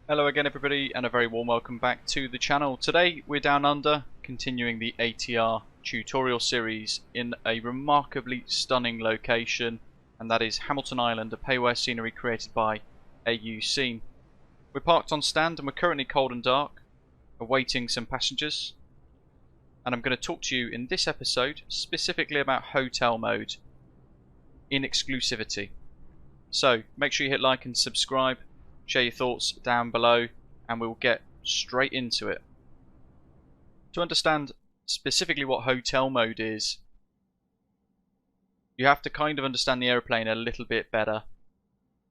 Hello again everybody, and a very warm welcome back to the channel. Today we're down under, continuing the ATR tutorial series in a remarkably stunning location, and that is Hamilton Island, a payware scenery created by AU Scene. We're parked on stand and we're currently cold and dark, awaiting some passengers, and I'm going to talk to you in this episode specifically about hotel mode in exclusivity. So make sure you hit like and subscribe. Share your thoughts down below and we'll get straight into it. To understand specifically what hotel mode is, you have to kind of understand the aeroplane a little bit better,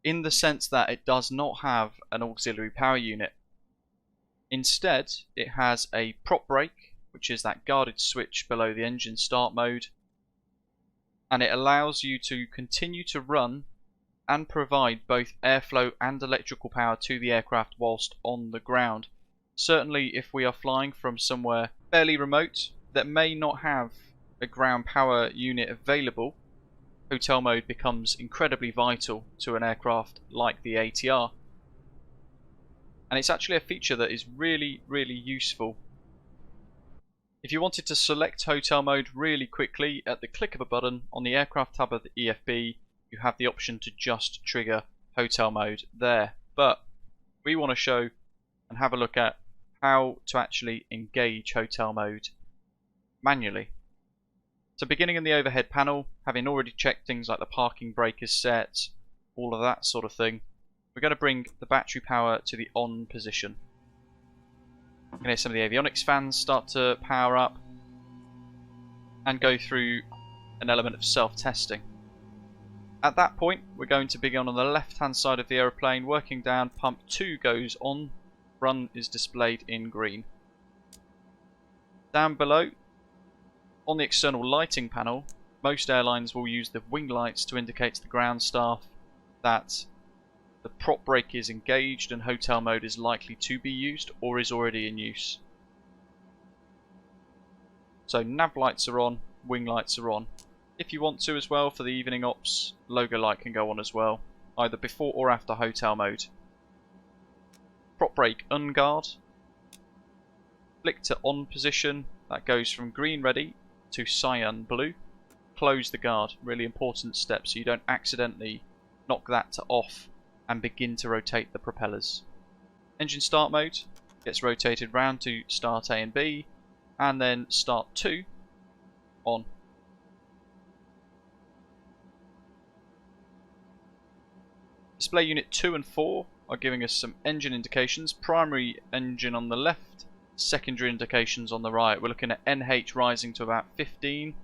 in the sense that it does not have an auxiliary power unit. Instead, it has a prop brake, which is that guarded switch below the engine start mode, and it allows you to continue to run and provide both airflow and electrical power to the aircraft whilst on the ground. Certainly if we are flying from somewhere fairly remote that may not have a ground power unit available, hotel mode becomes incredibly vital to an aircraft like the ATR. And it's actually a feature that is really useful. If you wanted to select hotel mode really quickly, at the click of a button on the aircraft tab of the EFB, you have the option to just trigger hotel mode there. But we want to show and have a look at how to actually engage hotel mode manually. So beginning in the overhead panel, having already checked things like the parking brake is set, all of that sort of thing, we're going to bring the battery power to the on position. You can hear some of the avionics fans start to power up and go through an element of self-testing. At that point, we're going to begin on the left hand side of the aeroplane, working down. Pump 2 goes on, run is displayed in green. Down below, on the external lighting panel, most airlines will use the wing lights to indicate to the ground staff that the prop brake is engaged and hotel mode is likely to be used or is already in use. So nav lights are on, wing lights are on. If you want to as well, for the evening ops, logo light can go on as well, either before or after hotel mode. Prop brake unguard. Flick to on position, that goes from green ready to cyan blue. Close the guard, really important step so you don't accidentally knock that to off and begin to rotate the propellers. Engine start mode gets rotated round to start A and B, and then start 2 on. Display unit 2 and 4 are giving us some engine indications. Primary engine on the left, secondary indications on the right. We're looking at NH rising to about 15.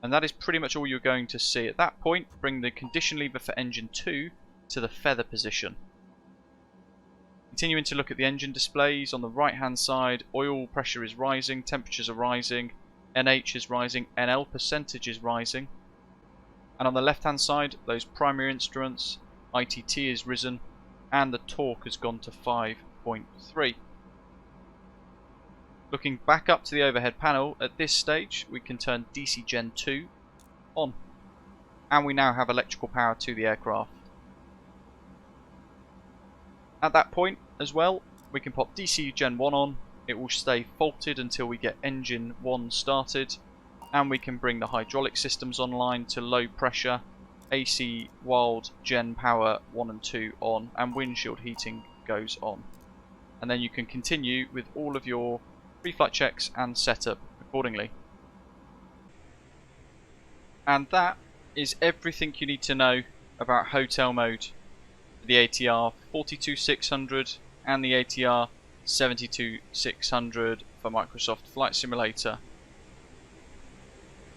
And that is pretty much all you're going to see. At that point, bring the condition lever for engine 2 to the feather position. Continuing to look at the engine displays, on the right hand side, oil pressure is rising, temperatures are rising, NH is rising, NL percentage is rising. And on the left hand side, those primary instruments, ITT is risen and the torque has gone to 5.3. Looking back up to the overhead panel, at this stage we can turn DC Gen 2 on, and we now have electrical power to the aircraft. At that point as well, we can pop DC Gen 1 on. It will stay faulted until we get engine 1 started, and we can bring the hydraulic systems online to low pressure, AC wild gen power 1 and 2 on, and windshield heating goes on. And then you can continue with all of your pre-flight checks and setup accordingly. And that is everything you need to know about hotel mode, the ATR72-600 and the ATR72-600 for Microsoft Flight Simulator.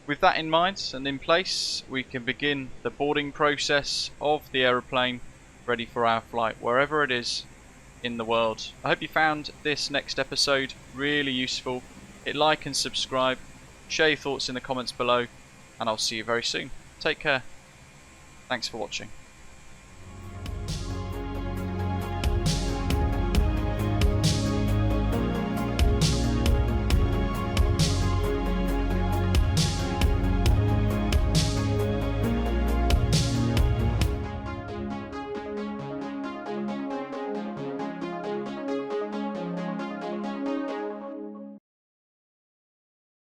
With that in mind and in place, we can begin the boarding process of the aeroplane, ready for our flight wherever it is in the world. I hope you found this next episode really useful. Hit like and subscribe, share your thoughts in the comments below, and I'll see you very soon. Take care. Thanks for watching.